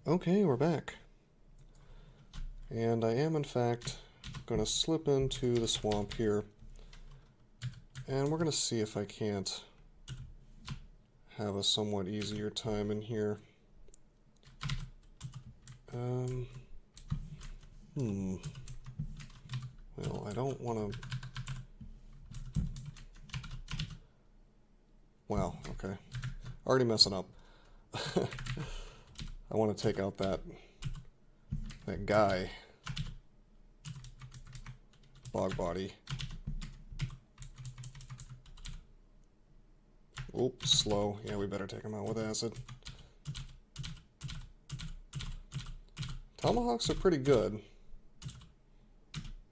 Okay, we're back. And I am, in fact, going to slip into the swamp here. And we're going to see if I can't have a somewhat easier time in here. Well, I don't want to... Wow, okay. Already messing up. I want to take out that guy. Bog body. Oops, slow. Yeah, we better take him out with acid. Tomahawks are pretty good.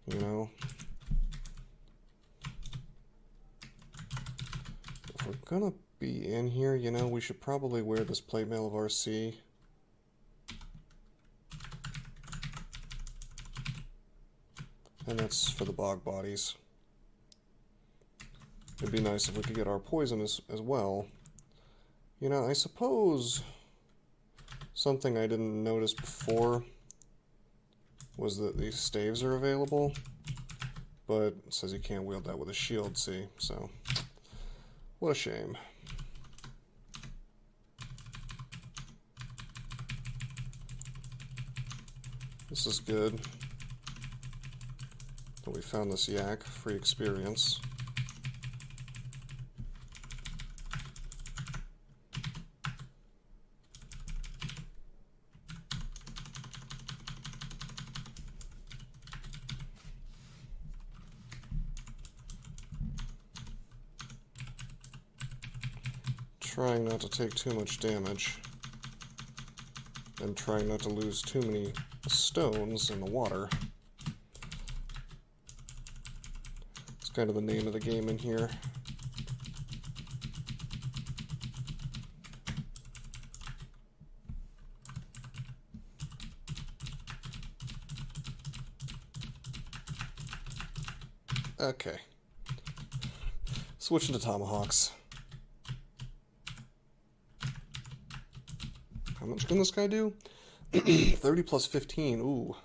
You know. If we're gonna be in here, you know, we should probably wear this plate mail of RC. And that's for the bog bodies. It'd be nice if we could get our poison as well. You know, I suppose something I didn't notice before was that these staves are available, but it says you can't wield that with a shield, see? So, what a shame. This is good. That we found this yak, free experience. Trying not to take too much damage, and trying not to lose too many stones in the water. It's kind of the name of the game in here. Okay. Switching to tomahawks. How much can this guy do? 30 plus 15. Ooh.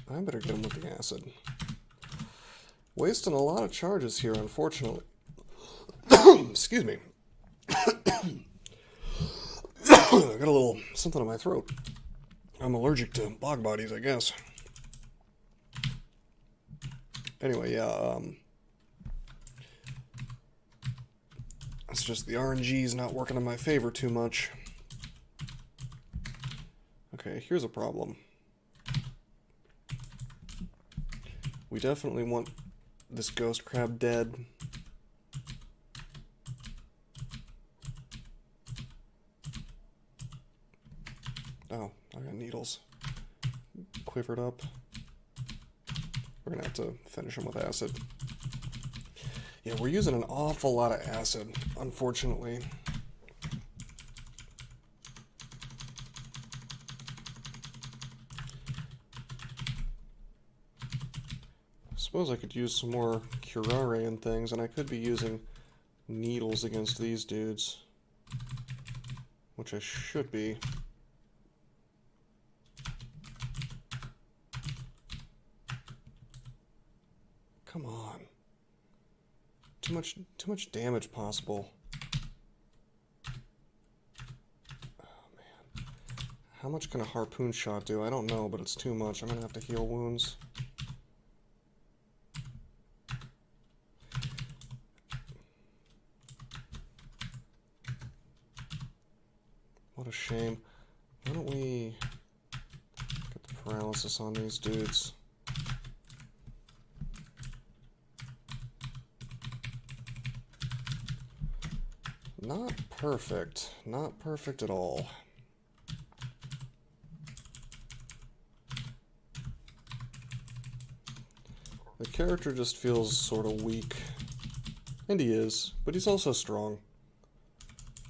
I better get him with the acid. Wasting a lot of charges here, unfortunately. Excuse me. I got a little something in my throat. I'm allergic to bog bodies, I guess. Anyway, yeah, it's just the RNG is not working in my favor too much. Okay, here's a problem. We definitely want this ghost crab dead. Oh, I got needles. Quivered up. We're gonna have to finish him with acid. Yeah, we're using an awful lot of acid, unfortunately. I suppose I could use some more KoAr and things, and I could be using needles against these dudes, which I should be. Come on. Too much damage possible. Oh man. How much can a harpoon shot do? I don't know, but it's too much. I'm gonna have to heal wounds. What a shame. Why don't we get the paralysis on these dudes? Not perfect. Not perfect at all. The character just feels sort of weak. And he is, but he's also strong.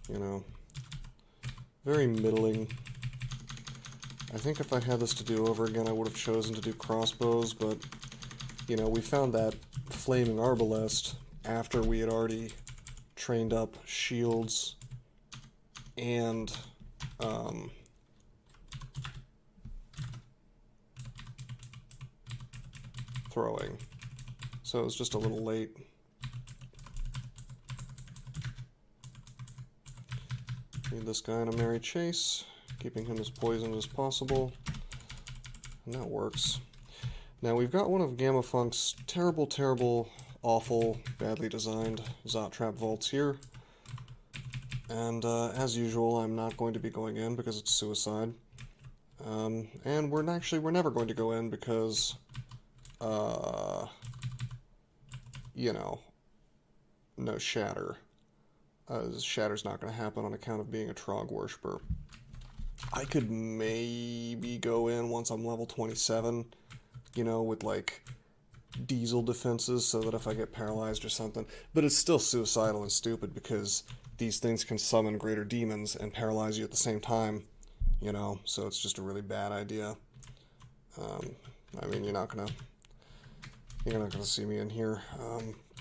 You know. Very middling. I think if I had this to do over again, I would have chosen to do crossbows, but, you know, we found that flaming arbalest after we had already trained up shields and throwing. So it was just a little late. Need this guy in a merry chase, keeping him as poisoned as possible. And that works. Now we've got one of Gamma Funk's terrible, terrible, awful, badly designed Zot Trap vaults here. And as usual, I'm not going to be going in because it's suicide. And we're never going to go in because, you know, no Shatter. Shatter's not going to happen on account of being a Trog worshiper. I could maybe go in once I'm level 27, you know, with like diesel defenses so that if I get paralyzed or something. But it's still suicidal and stupid because these things can summon greater demons and paralyze you at the same time, you know, so it's just a really bad idea. I mean, you're not gonna see me in here.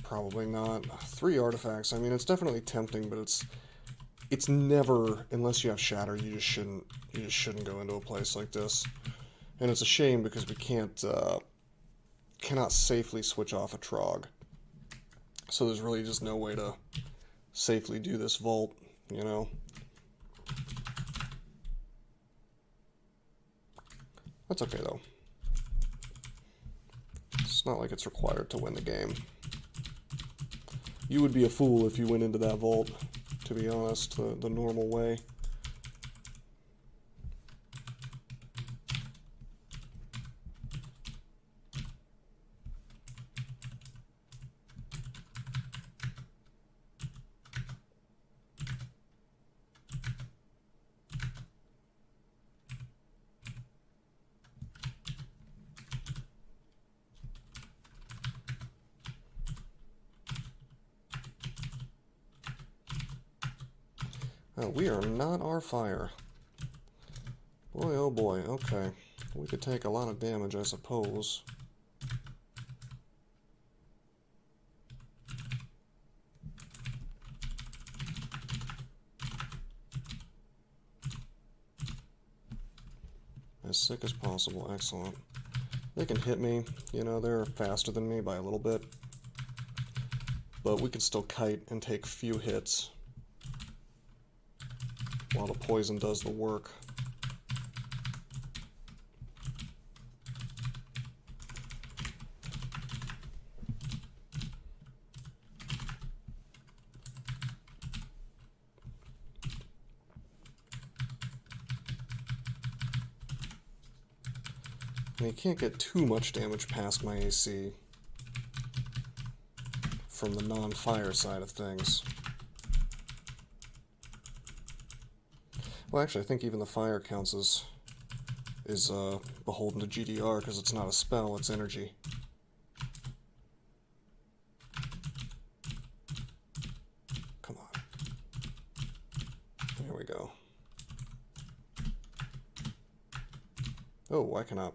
Probably not. 3 artifacts. I mean, it's definitely tempting, but it's never, unless you have Shatter, you just shouldn't go into a place like this. And it's a shame because we cannot safely switch off a Trog. So there's really just no way to safely do this vault, you know. That's okay though. It's not like it's required to win the game. You would be a fool if you went into that vault, to be honest, the normal way. We are not our fire. Boy, oh boy, okay. We could take a lot of damage, I suppose. As sick as possible, excellent. They can hit me, you know, they're faster than me by a little bit. But we could still kite and take few hits while the poison does the work. And you can't get too much damage past my AC from the non-fire side of things. Well, actually, I think even the fire counts is beholden to GDR because it's not a spell, it's energy. Come on. There we go. Oh, I cannot.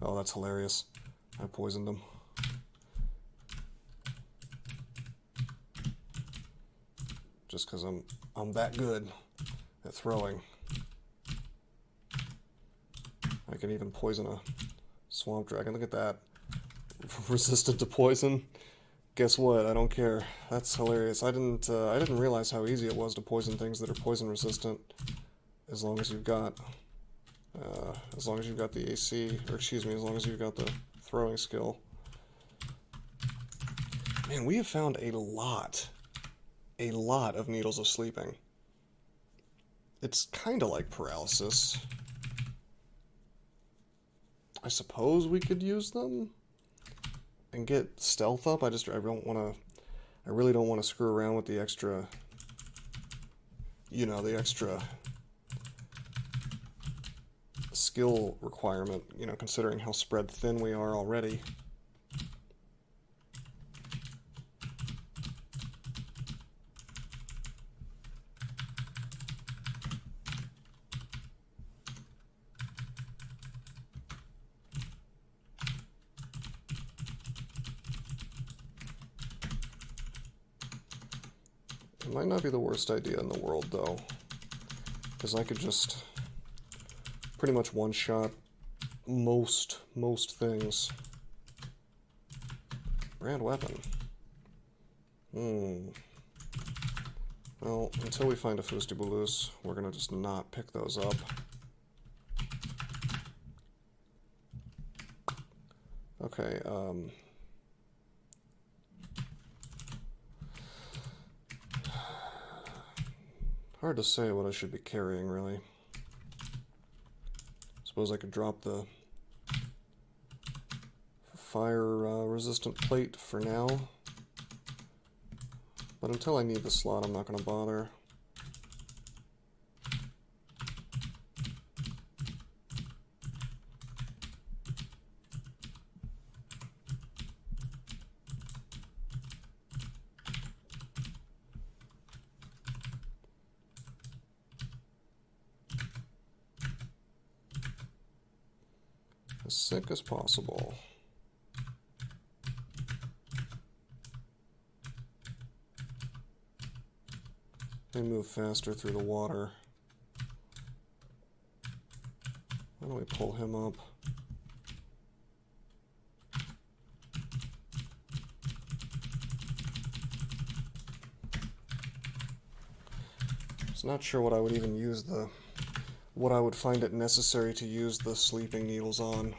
Oh, that's hilarious. I poisoned him. Just because I'm that good at throwing. I can even poison a swamp dragon. Look at that. Resistant to poison. Guess what? I don't care. That's hilarious. I didn't realize how easy it was to poison things that are poison resistant. As long as you've got the AC, or excuse me, as long as you've got the throwing skill. Man, we have found a lot of needles of sleeping. It's kind of like paralysis. I suppose we could use them and get stealth up. I really don't want to screw around with the extra, you know, the extra skill requirement, you know, considering how spread thin we are already. It might not be the worst idea in the world, though. because I could just pretty much one-shot most things. Brand weapon. Well, until we find a Fustibulus, we're gonna just not pick those up. Okay, hard to say what I should be carrying, really. Suppose I could drop the fire resistant plate for now. But until I need the slot, I'm not going to bother. As sick as possible. They move faster through the water. Why don't we pull him up? Just not sure what I would even use what I would find it necessary to use the sleeping needles on.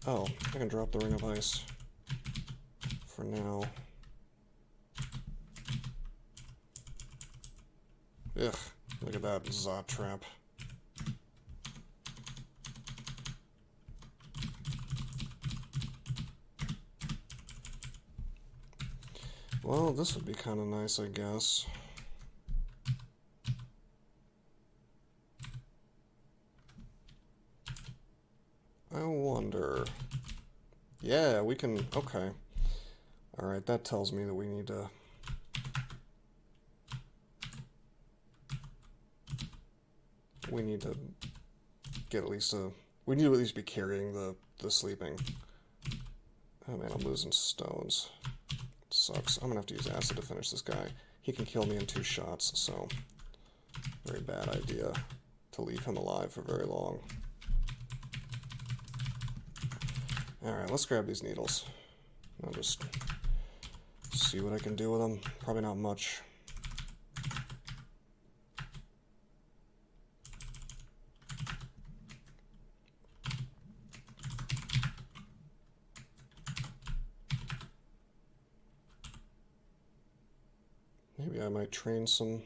Oh, I can drop the ring of ice for now. Ugh, look at that Zot trap. Well, this would be kind of nice, I guess. I wonder... Yeah, we can... Okay. Alright, that tells me that we need to... We need to get at least a... We need to at least be carrying the sleeping. Oh man, I'm losing stones. Sucks. I'm gonna have to use acid to finish this guy. He can kill me in 2 shots, so... Very bad idea to leave him alive for very long. Alright, let's grab these needles. I'll just see what I can do with them. Probably not much. Maybe I might train some...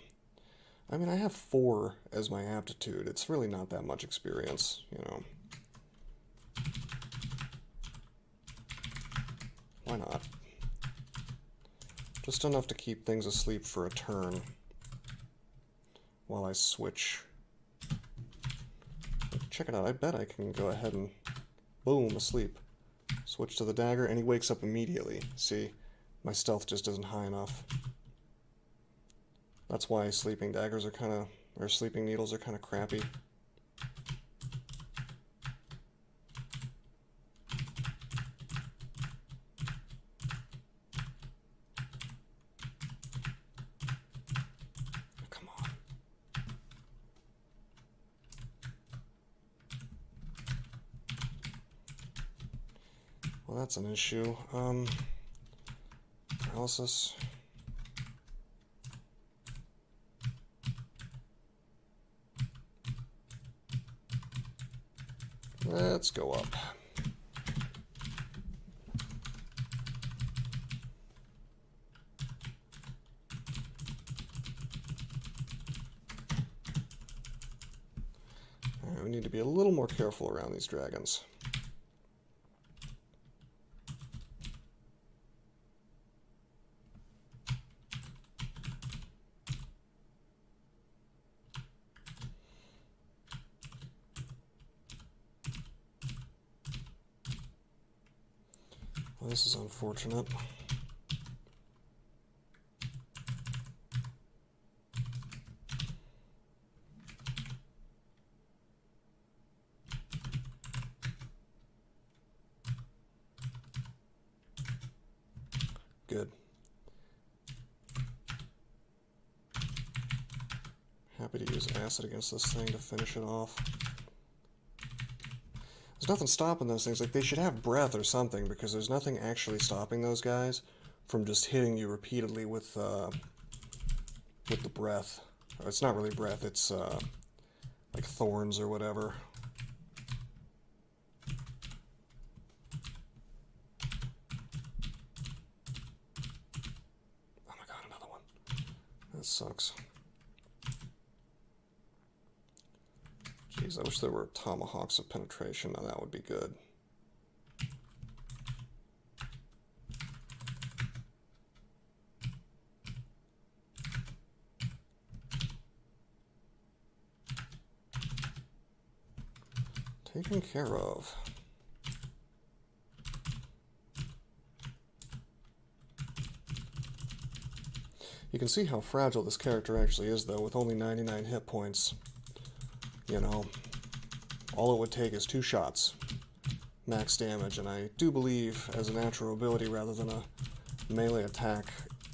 I mean, I have 4 as my aptitude. It's really not that much experience, you know. Why not? Just enough to keep things asleep for a turn while I switch. Check it out, I bet I can go ahead and boom, asleep. Switch to the dagger and he wakes up immediately. See, my stealth just isn't high enough. That's why sleeping daggers are kind of, or sleeping needles are kind of crappy. Come on. Well, that's an issue. Paralysis. Let's go up. Alright, we need to be a little more careful around these dragons. Well, this is unfortunate. Good. Happy to use acid against this thing to finish it off. There's nothing stopping those things. Like, they should have breath or something, because there's nothing actually stopping those guys from just hitting you repeatedly with the breath. It's not really breath, it's like thorns or whatever. Oh my god, another one. That sucks. Jeez, I wish there were tomahawks of penetration. Now that would be good. Taken care of. You can see how fragile this character actually is, though, with only 99 hit points. You know, all it would take is 2 shots, max damage, and I do believe, as a natural ability rather than a melee attack,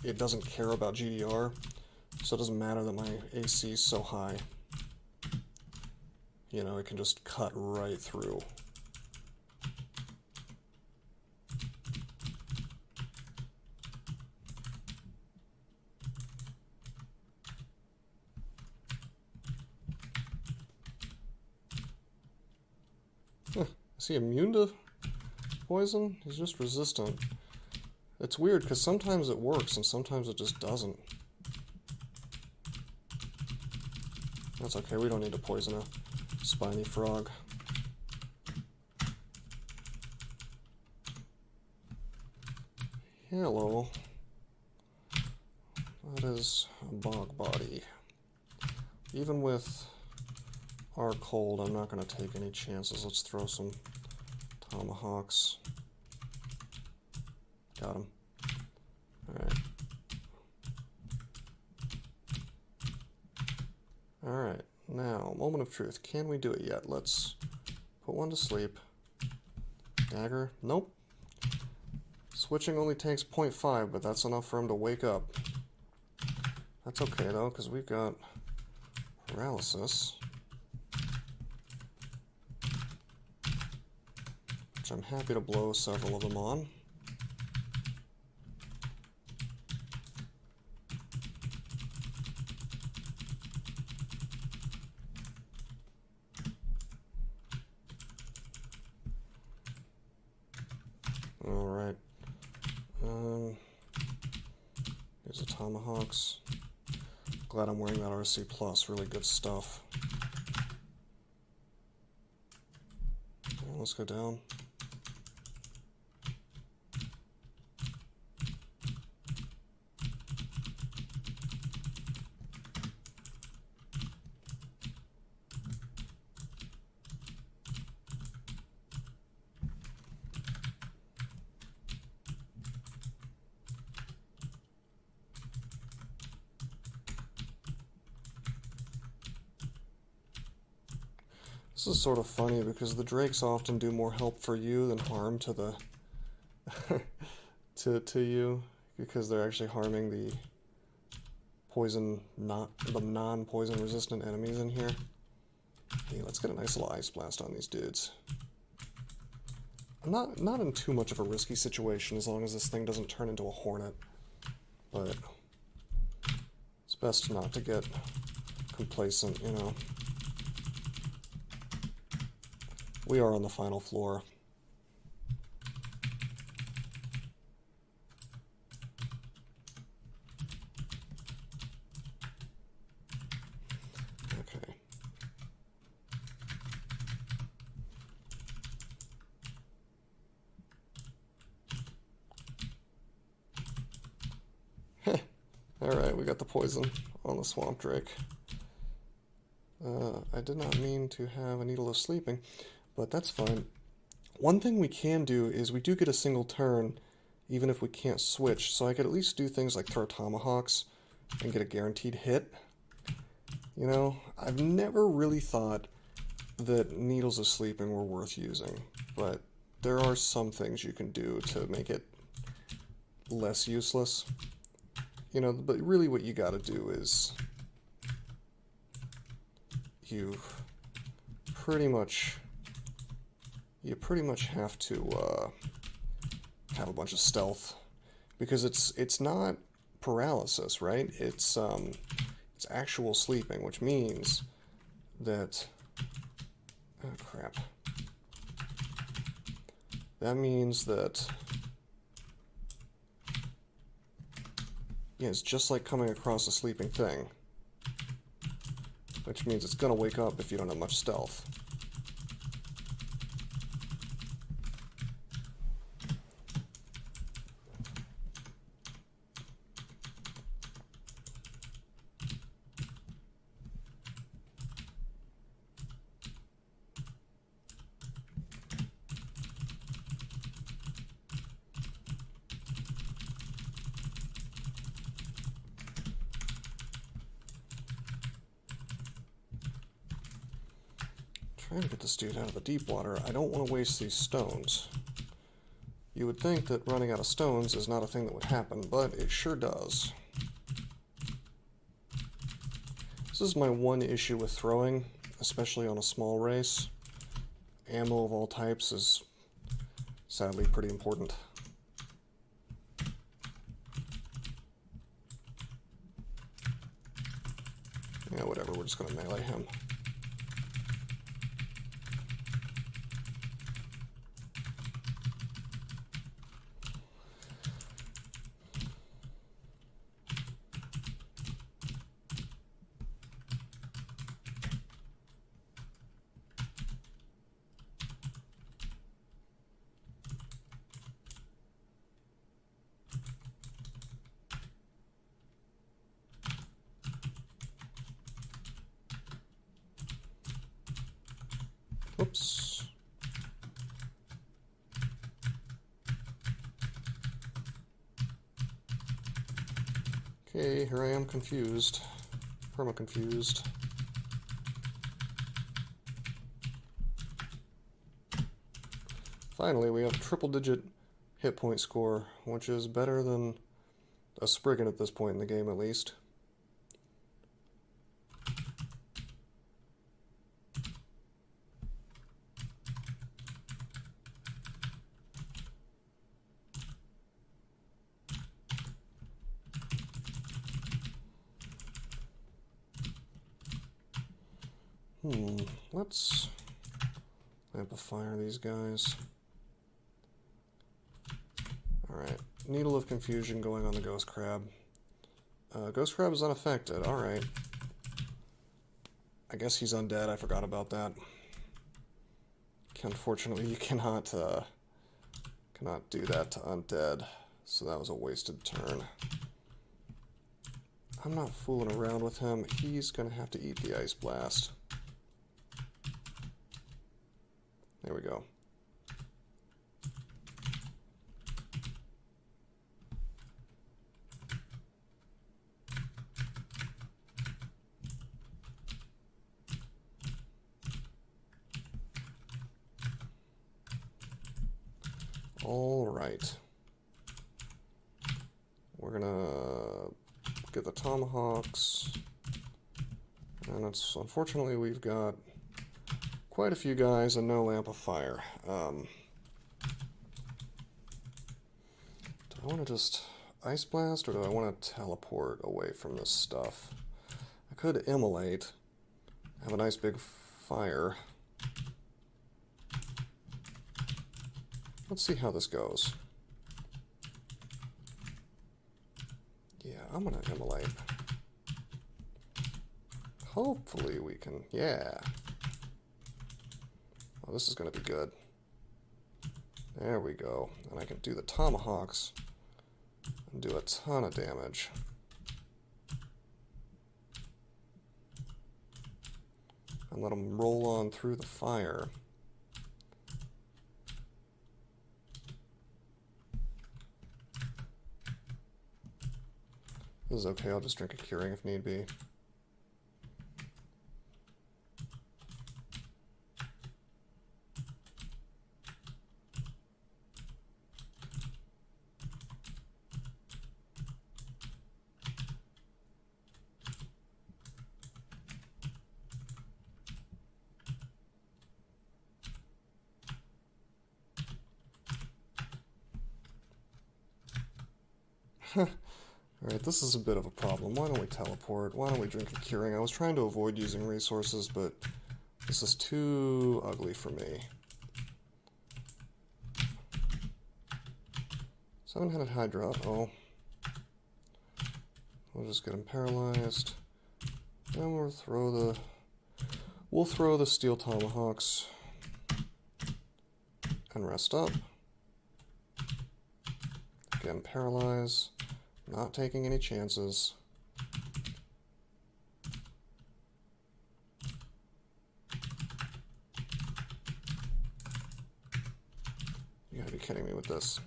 it doesn't care about GDR, so it doesn't matter that my AC is so high. You know, it can just cut right through. Is he immune to poison? He's just resistant. It's weird, because sometimes it works, and sometimes it just doesn't. That's okay, we don't need to poison a spiny frog. Hello. That is a bog body. Even with our cold, I'm not going to take any chances. Let's throw some tomahawks. Got him. Alright. Alright, now, moment of truth. Can we do it yet? Let's put one to sleep. Dagger? Nope. Switching only takes 0.5, but that's enough for him to wake up. That's okay, though, because we've got paralysis. Which I'm happy to blow several of them on. Alright. Here's the tomahawks. Glad I'm wearing that RC Plus. Really good stuff. Let's go down. This is sort of funny because the drakes often do more help for you than harm to the to you, because they're actually harming the non-poison resistant enemies in here. Hey, let's get a nice little ice blast on these dudes. I'm not in too much of a risky situation as long as this thing doesn't turn into a hornet, but it's best not to get complacent, you know. We are on the final floor. Okay. Alright, we got the poison on the swamp drake. I did not mean to have a needle of sleeping, but that's fine. One thing we can do is we do get a single turn, even if we can't switch, so I could at least do things like throw tomahawks and get a guaranteed hit. You know, I've never really thought that needles of sleeping were worth using, but there are some things you can do to make it less useless. You know, but really what you gotta do is you pretty much have to have a bunch of stealth, because it's not paralysis, right? It's actual sleeping, which means that, oh crap. That means that, yeah, it's just like coming across a sleeping thing, which means it's gonna wake up if you don't have much stealth. Trying to get this dude out of the deep water. I don't want to waste these stones. You would think that running out of stones is not a thing that would happen, but it sure does. This is my one issue with throwing, especially on a small race. Ammo of all types is sadly pretty important. Yeah, whatever, we're just going to melee him. Whoops. Okay, here I am confused. Perma-confused. Finally, we have a triple-digit hit point score, which is better than a Spriggan at this point in the game, at least. Let's amplify these guys. Alright, Needle of Confusion going on the Ghost Crab. Ghost Crab is unaffected, alright. I guess he's undead, I forgot about that. Unfortunately, you cannot do that to undead, so that was a wasted turn. I'm not fooling around with him, he's gonna have to eat the Ice Blast. There we go. All right. We're gonna get the tomahawks, and it's unfortunately we've got quite a few guys and no amplifier. Do I want to just Ice Blast, or do I want to teleport away from this stuff? I could immolate, have a nice big fire. Let's see how this goes. Yeah, I'm gonna immolate. Hopefully we can, yeah. Oh, this is gonna be good. There we go. And I can do the tomahawks and do a ton of damage. And let them roll on through the fire. This is okay, I'll just drink a curing if need be. Alright, this is a bit of a problem. Why don't we teleport? Why don't we drink a curing? I was trying to avoid using resources, but this is too ugly for me. Seven-headed Hydra. Oh. We'll just get him paralyzed. And we'll throw the steel tomahawks and rest up. Again, paralyze. Not taking any chances. You gotta be kidding me with this.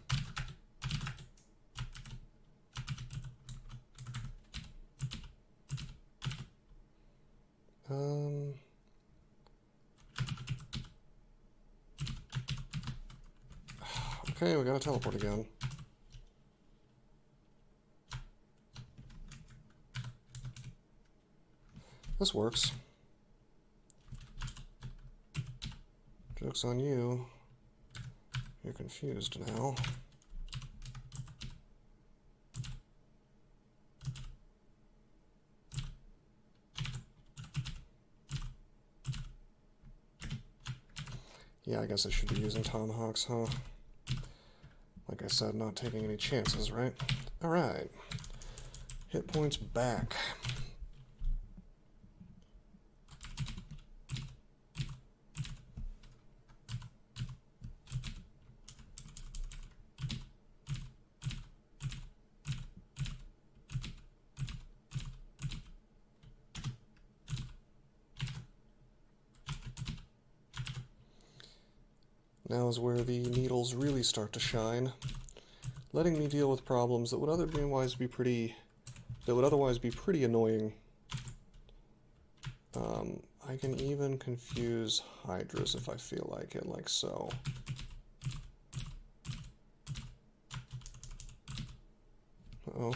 Okay, we gotta teleport again. This works. Joke's on you. You're confused now. Yeah, I guess I should be using tomahawks, huh? Like I said, not taking any chances, right? Alright. Hit points back. Now is where the needles really start to shine, letting me deal with problems that would otherwise be pretty annoying. I can even confuse hydras if I feel like it, like so. Uh-oh.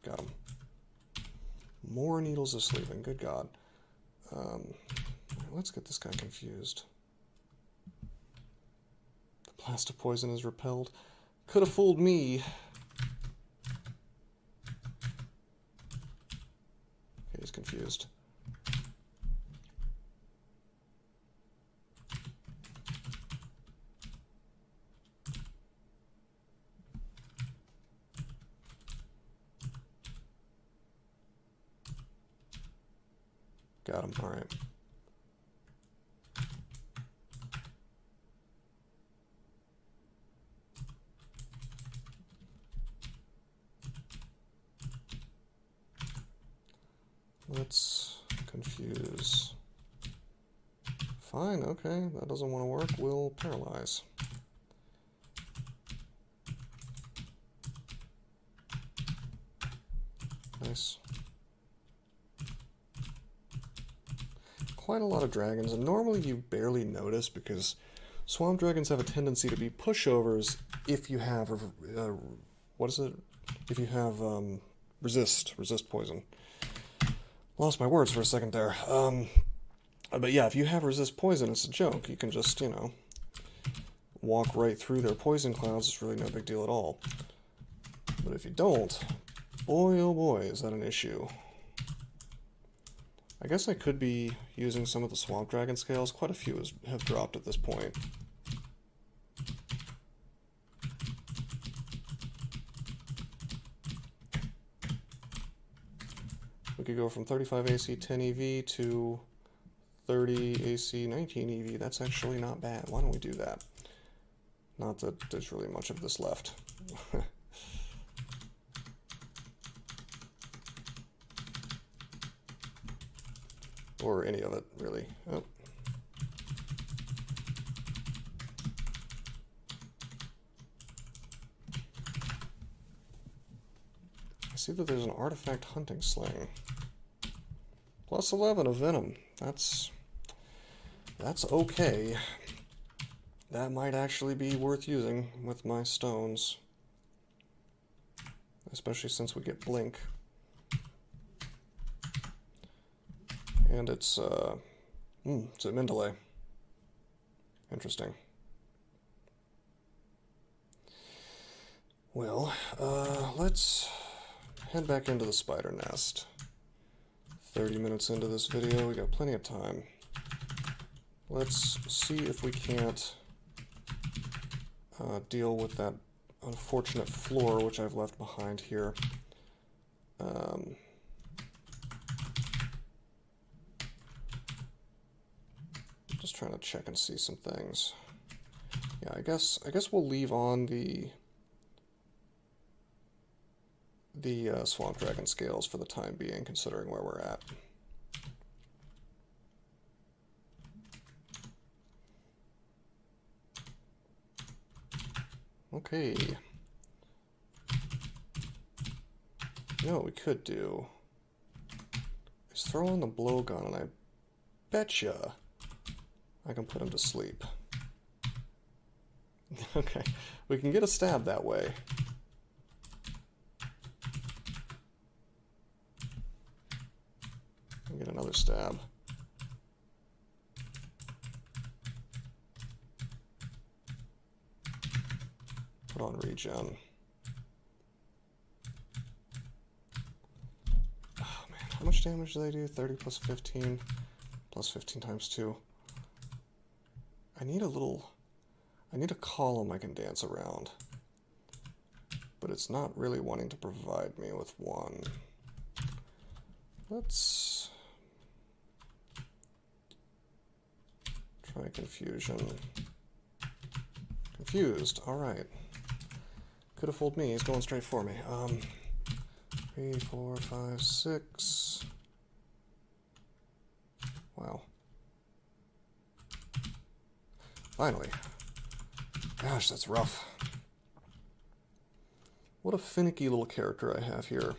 Got him. More needles of sleeping, good God. Let's get this guy confused. The blast of poison is repelled. Could have fooled me. Okay, he's confused. Got him, alright. Let's confuse. Fine, okay, that doesn't want to work. We'll paralyze. Nice. Quite a lot of dragons, and normally you barely notice because swamp dragons have a tendency to be pushovers if you have, what is it? If you have resist poison. Lost my words for a second there. But yeah, if you have resist poison, it's a joke. You can just, you know, walk right through their poison clouds. It's really no big deal at all. But if you don't, boy oh boy, is that an issue. I guess I could be using some of the swamp dragon scales. Quite a few have dropped at this point. We could go from 35 AC 10 EV to 30 AC 19 EV. That's actually not bad. Why don't we do that? Not that there's really much of this left. Or any of it, really. Oh. I see that there's an artifact hunting sling. Plus 11 of venom. That's okay. That might actually be worth using with my stones. especially since we get blink. And it's a min delay. Interesting. Well, let's head back into the spider nest. 30 minutes into this video, we got plenty of time. Let's see if we can't deal with that unfortunate floor which I've left behind here. Just trying to check and see some things. Yeah, I guess we'll leave on the Swamp Dragon scales for the time being, considering where we're at. Okay. You know what we could do is throw in the blowgun, and I betcha I can put him to sleep. Okay, we can get a stab that way. Get another stab. Put on regen. Oh man, how much damage do they do? 30 plus 15 plus 15 times 2. I need a column I can dance around, but it's not really wanting to provide me with one. Let's try confusion. Confused, alright. Could have fooled me, he's going straight for me. 3, 4, 5, 6. Wow. Finally. Gosh, that's rough. What a finicky little character I have here.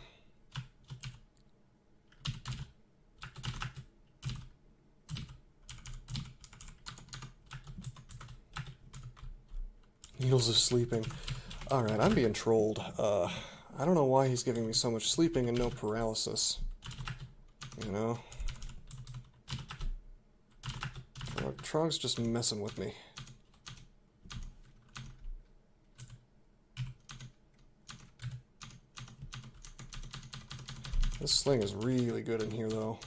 Needles of sleeping. Alright, I'm being trolled. I don't know why he's giving me so much sleeping and no paralysis. You know? Trog's just messing with me. This sling is really good in here, though.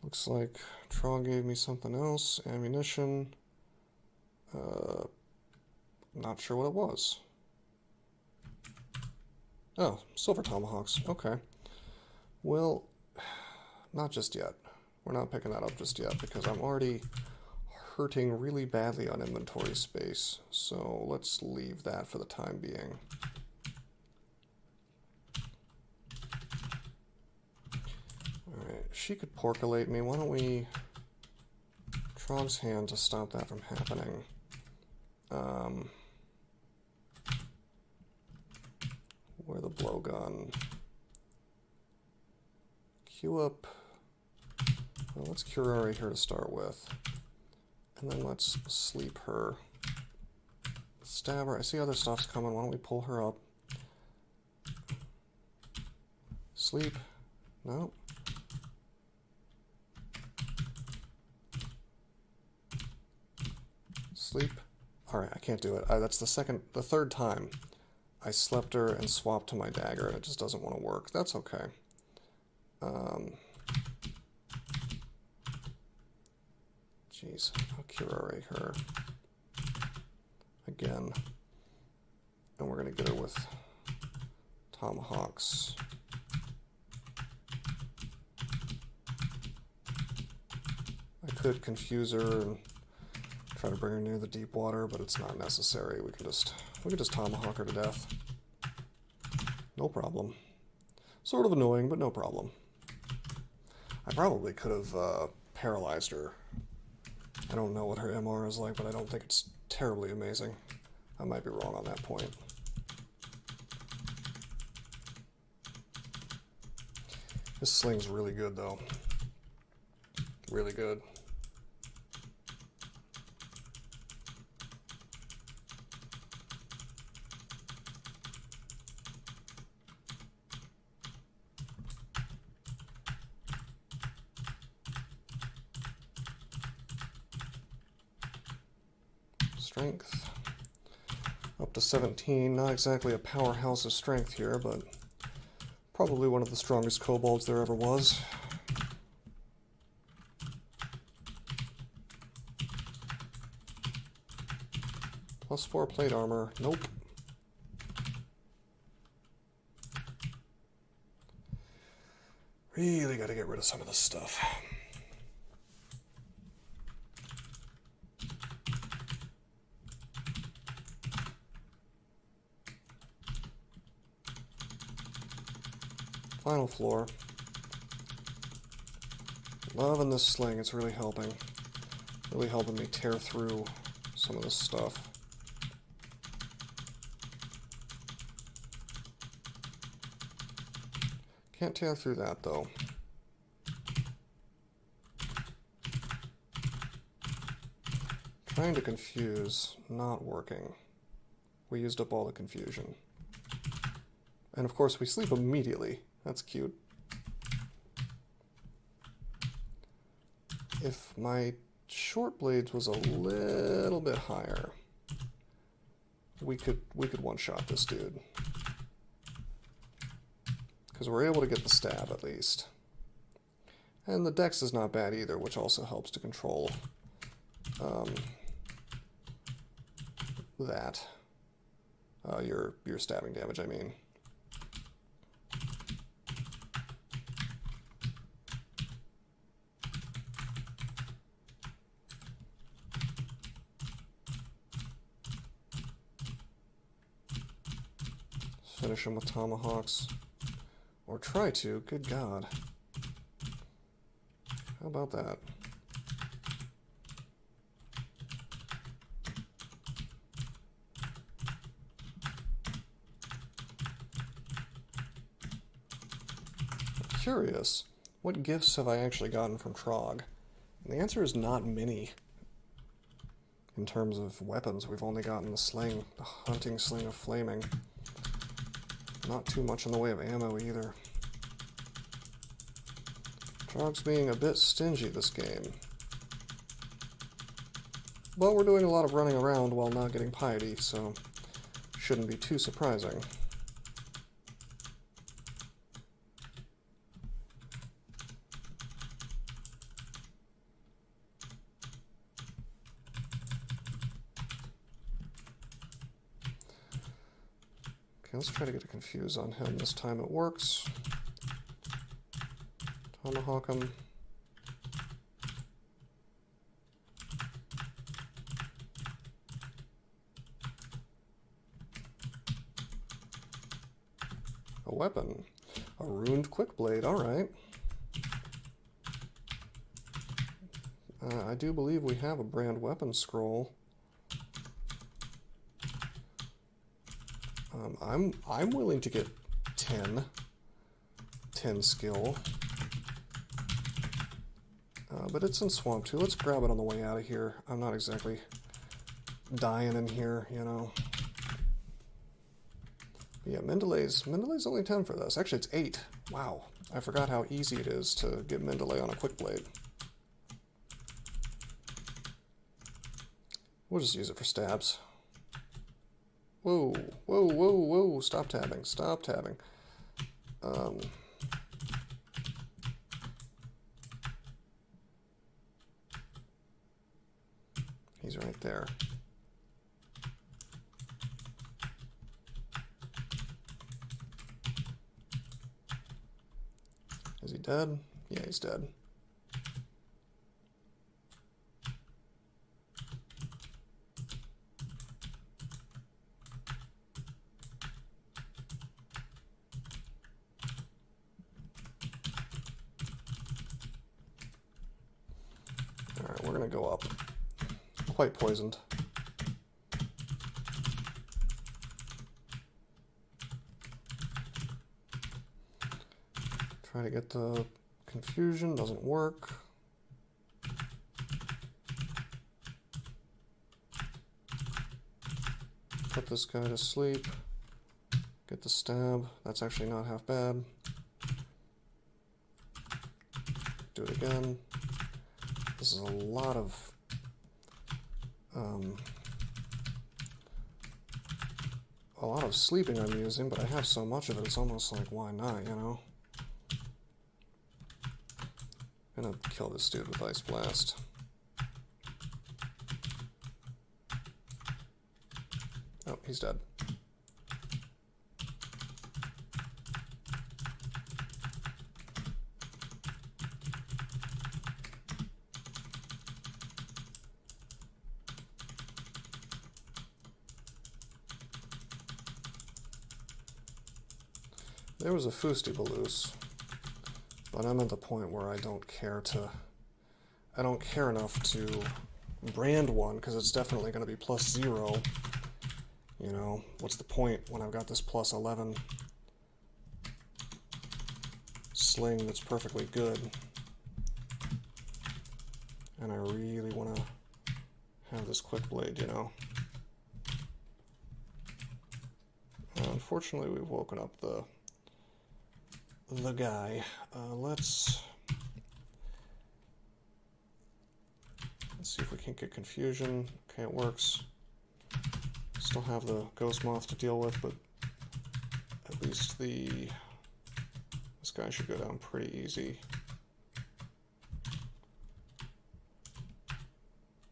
Looks like Trog gave me something else. Ammunition. Not sure what it was. Oh, silver tomahawks. Okay. Well, not just yet. We're not picking that up just yet because I'm already hurting really badly on inventory space. So let's leave that for the time being. She could porculate me. Why don't we Trog's hand to stop that from happening? Where the blowgun? Queue up. Well, let's KoAr here to start with, and then let's sleep her. Stab her. I see other stuff's coming. Why don't we pull her up? Sleep. No. Sleep. Alright, I can't do it. That's the third time I slept her and swapped to my dagger, and it just doesn't want to work. That's okay. Jeez, I'll KoAr her again, and we're gonna get her with tomahawks. I could confuse her and try to bring her near the deep water, but it's not necessary. We can just tomahawk her to death. No problem. Sort of annoying, but no problem. I probably could have paralyzed her. I don't know what her MR is like, but I don't think it's terribly amazing. I might be wrong on that point. This sling's really good, though. Really good. Strength. Up to 17. Not exactly a powerhouse of strength here, but probably one of the strongest kobolds there ever was. +4 plate armor. Nope. Really gotta get rid of some of this stuff. Final floor. Loving this sling, it's really helping. Really helping me tear through some of this stuff. Can't tear through that, though. Trying to confuse, not working. We used up all the confusion. And of course we sleep immediately. That's cute. If my short blades was a little bit higher, we could one-shot this dude. Because we're able to get the stab at least. And the dex is not bad either, which also helps to control that. Your stabbing damage, I mean. Finish him with tomahawks. Or try to, good God. How about that? I'm curious, what gifts have I actually gotten from Trog? And the answer is not many. In terms of weapons, we've only gotten the sling, the hunting sling of flaming. Not too much in the way of ammo either. Trog's being a bit stingy this game. But we're doing a lot of running around while not getting piety, so shouldn't be too surprising. Let's try to get a confuse on him. This time it works. Tomahawk him. A weapon. A ruined quick blade. Alright. I do believe we have a brand weapon scroll. I'm willing to get 10 skill, but it's in Swamp 2. Let's grab it on the way out of here. I'm not exactly dying in here, you know. But yeah, Mendelée's only 10 for this. Actually, it's 8. Wow, I forgot how easy it is to get Mendelée on a quick blade. We'll just use it for stabs. Whoa, whoa, whoa, whoa, stop tabbing, stop tabbing. He's right there. Is he dead? Yeah, he's dead. Alright, we're gonna go up. Quite poisoned. Try to get the confusion, doesn't work. Put this guy to sleep. Get the stab. That's actually not half bad. Do it again. This is a lot of sleeping I'm using, but I have so much of it, it's almost like, why not, you know? I'm gonna kill this dude with Ice Blast. Oh, he's dead. There was a Foostiballoose, but I'm at the point where I don't care enough to brand one, because it's definitely going to be +0. You know, what's the point when I've got this +11 sling that's perfectly good? And I really want to have this quick blade, you know? Unfortunately, we've woken up the guy. Let's see if we can't get confusion. Okay, it works. Still have the ghost moth to deal with, but at least this guy should go down pretty easy.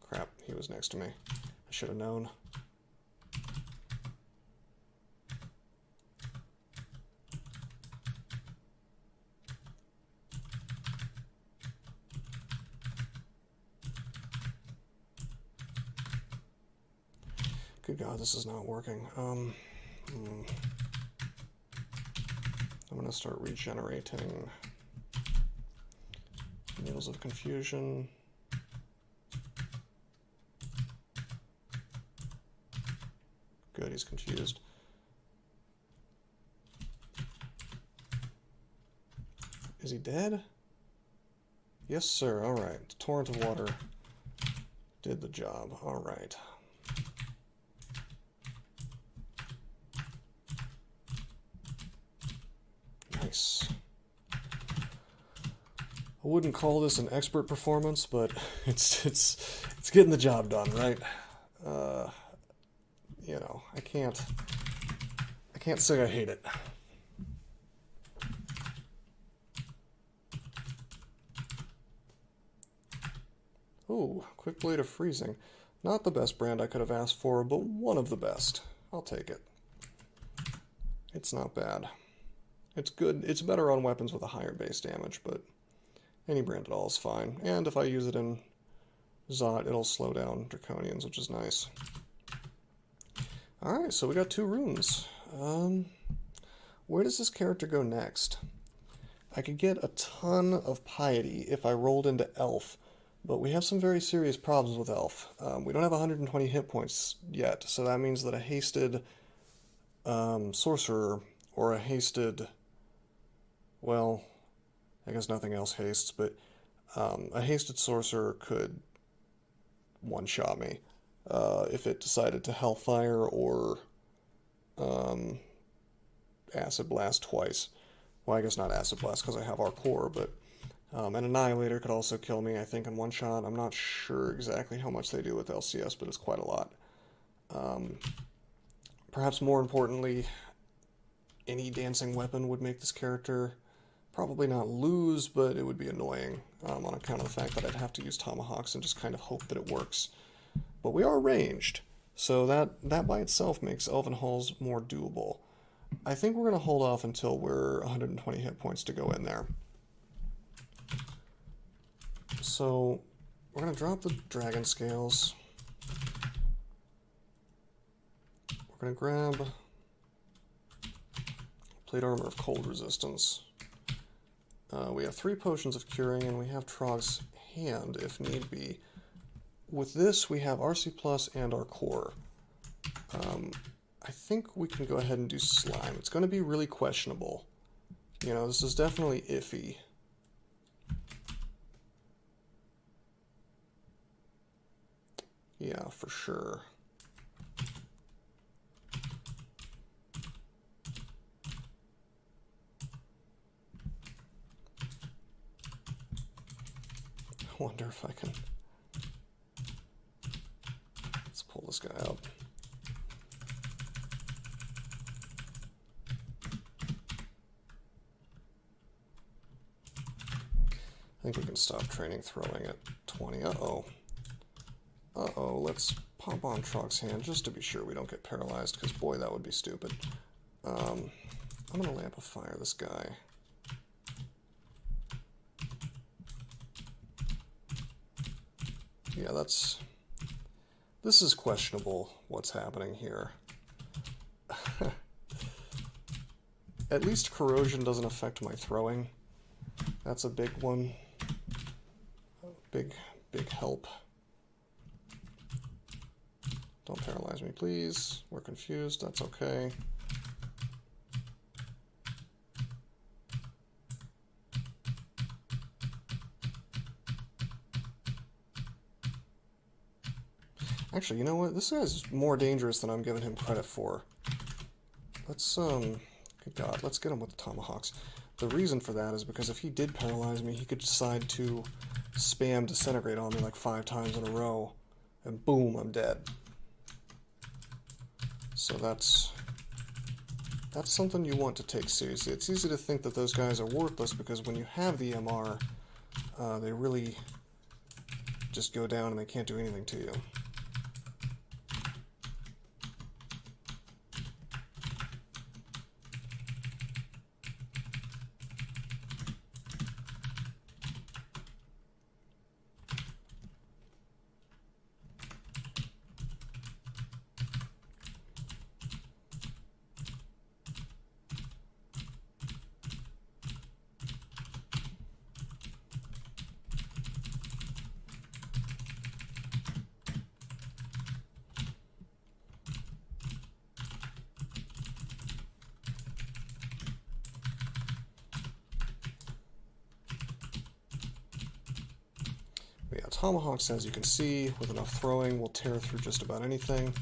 Crap, he was next to me. I should have known. Good God, this is not working. I'm going to start regenerating Needles of Confusion. Good, he's confused. Is he dead? Yes, sir. All right. Torrent of water did the job. All right. Nice. I wouldn't call this an expert performance, but it's getting the job done, right? You know, I can't say I hate it. Ooh, Quick Blade of Freezing. Not the best brand I could have asked for, but one of the best. I'll take it. It's not bad. It's good. It's better on weapons with a higher base damage, but any brand at all is fine. And if I use it in Zot, it'll slow down Draconians, which is nice. Alright, so we got 2 runes. Where does this character go next? I could get a ton of Piety if I rolled into Elf, but we have some very serious problems with Elf. We don't have 120 hit points yet, so that means that a hasted Sorcerer or a hasted... well, I guess nothing else hastes, but a hasted Sorcerer could one-shot me if it decided to Hellfire or Acid Blast twice. Well, I guess not Acid Blast because I have our core, but an Annihilator could also kill me, I think, in one shot. I'm not sure exactly how much they do with LCS, but it's quite a lot. Perhaps more importantly, any dancing weapon would make this character probably not lose, but it would be annoying on account of the fact that I'd have to use Tomahawks and just kind of hope that it works. But we are ranged, so that by itself makes Elven Halls more doable. I think we're going to hold off until we're 120 hit points to go in there. So we're going to drop the Dragon Scales. We're going to grab Plate Armor of Cold Resistance. We have 3 potions of curing, and we have Trog's hand if need be. With this, we have RC Plus and our core. I think we can go ahead and do slime. It's going to be really questionable. You know, this is definitely iffy. Yeah, for sure. I wonder if I can... Let's pull this guy up. I think we can stop training throwing at 20. Uh-oh. Uh-oh, let's pop on Trog's hand just to be sure we don't get paralyzed, because boy, that would be stupid. I'm going to lamp of fire this guy. Yeah, this is questionable what's happening here. At least corrosion doesn't affect my throwing. That's a big one. Big help. Don't paralyze me, please. We're confused. That's okay. Actually, you know what? This guy's more dangerous than I'm giving him credit for. Let's, good God, let's get him with the tomahawks. The reason for that is because if he did paralyze me, he could decide to spam disintegrate on me like 5 times in a row, and boom, I'm dead. So that's something you want to take seriously. It's easy to think that those guys are worthless because when you have the MR, they really just go down and they can't do anything to you. Tomahawks, as you can see, with enough throwing, will tear through just about anything,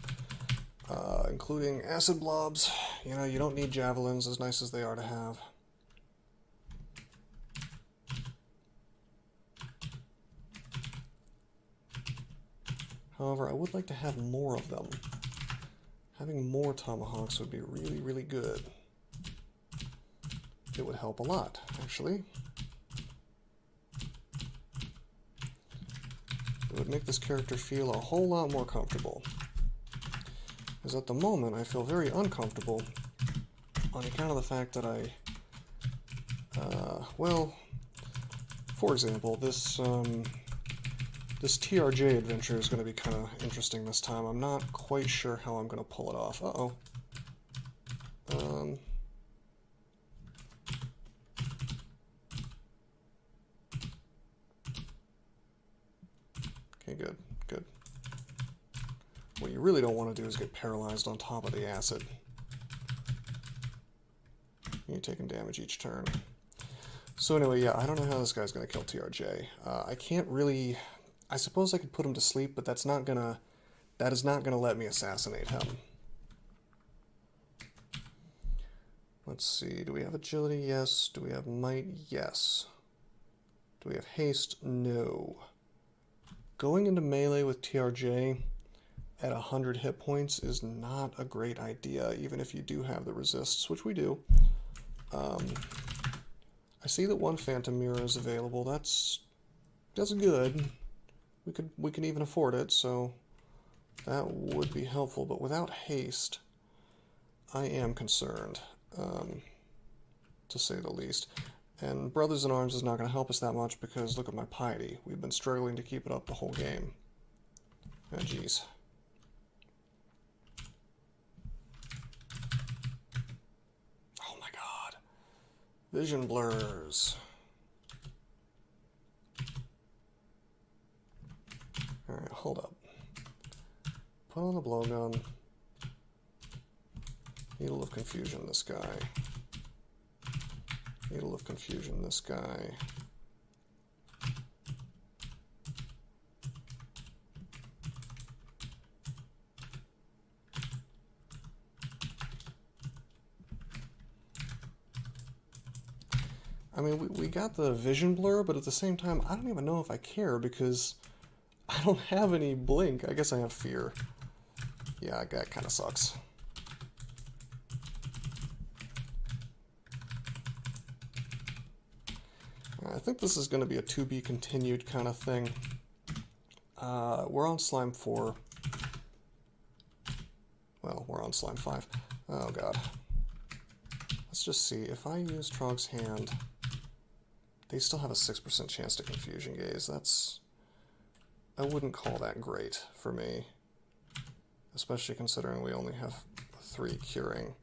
including acid blobs. You know, you don't need javelins, as nice as they are to have. However, I would like to have more of them. Having more tomahawks would be really, really good. It would help a lot, actually. It would make this character feel a whole lot more comfortable. Because at the moment, I feel very uncomfortable on account of the fact that well, for example, this TRJ adventure is going to be kind of interesting this time. I'm not quite sure how I'm going to pull it off. Uh-oh. Okay, good, good. What you really don't want to do is get paralyzed on top of the acid. You're taking damage each turn. So anyway, yeah, I don't know how this guy's going to kill TRJ. I can't really... I suppose I could put him to sleep, but that is not gonna let me assassinate him. Let's see, do we have agility? Yes. Do we have might? Yes. Do we have haste? No. Going into melee with TRJ at 100 hit points is not a great idea, even if you do have the resists, which we do. I see that one Phantom Mirror is available. That's good. We can even afford it, so that would be helpful. But without haste, I am concerned, to say the least. And Brothers in Arms is not going to help us that much because look at my piety. We've been struggling to keep it up the whole game. Oh, jeez. Oh my god. Vision blurs. Put on the blowgun. Needle of Confusion this guy. Needle of Confusion this guy. I mean, we got the vision blur, but at the same time, I don't even know if I care because I don't have any blink. I guess I have fear. Yeah, that kind of sucks. I think this is going to be a to be continued kind of thing. We're on slime 4. Well, we're on slime 5. Oh god. Let's just see. If I use Trog's hand, they still have a 6% chance to Confusion Gaze. That's... I wouldn't call that great for me. Especially considering we only have 3 curing.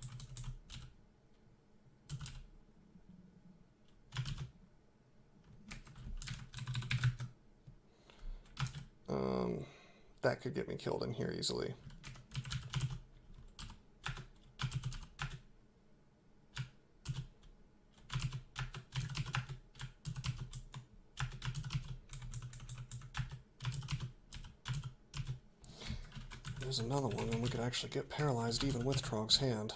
That could get me killed in here easily. There's another one, and we could actually get paralyzed even with Trog's hand.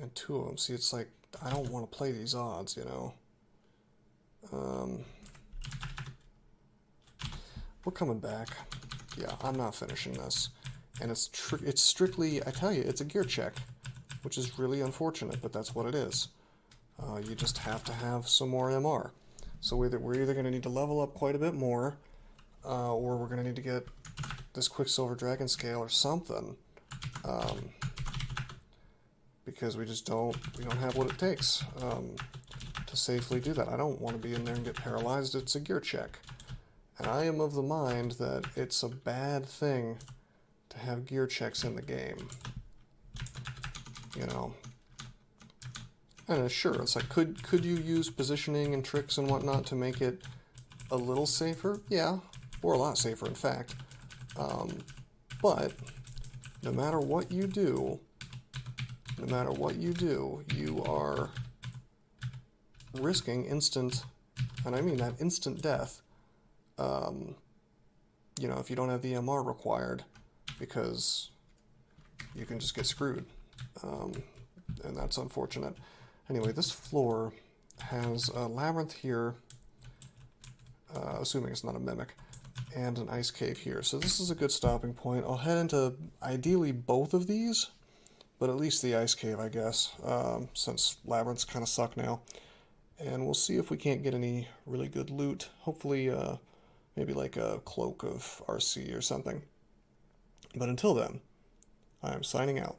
And 2 of them. See, it's like, I don't want to play these odds, you know? We're coming back. Yeah, I'm not finishing this. And it's strictly, I tell you, it's a gear check, which is really unfortunate, but that's what it is. You just have to have some more MR. So we're either going to need to level up quite a bit more, or we're going to need to get this Quicksilver Dragon Scale or something, because we don't have what it takes to safely do that. I don't want to be in there and get paralyzed. It's a gear check. And I am of the mind that it's a bad thing to have gear checks in the game. You know. And sure, it's like, could you use positioning and tricks and whatnot to make it a little safer? Yeah, or a lot safer, in fact. But no matter what you do, you are risking instant, and I mean that instant death, you know, if you don't have the MR required, because you can just get screwed, and that's unfortunate. Anyway, this floor has a labyrinth here, assuming it's not a mimic, and an ice cave here. So this is a good stopping point. I'll head into, ideally, both of these, but at least the ice cave, I guess, since labyrinths kind of suck now. And we'll see if we can't get any really good loot. Hopefully, maybe like a cloak of RC or something. But until then, I'm signing out.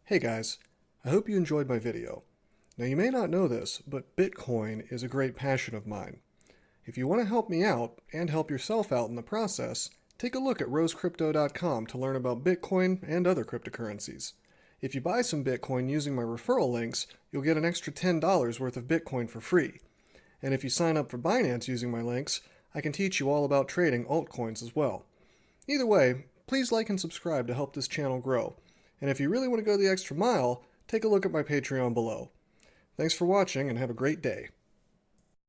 Hey guys, I hope you enjoyed my video. Now you may not know this, but Bitcoin is a great passion of mine. If you want to help me out, and help yourself out in the process, take a look at rosecrypto.com to learn about Bitcoin and other cryptocurrencies. If you buy some Bitcoin using my referral links, you'll get an extra $10 worth of Bitcoin for free. And if you sign up for Binance using my links, I can teach you all about trading altcoins as well. Either way, please like and subscribe to help this channel grow. And if you really want to go the extra mile, take a look at my Patreon below. Thanks for watching and have a great day.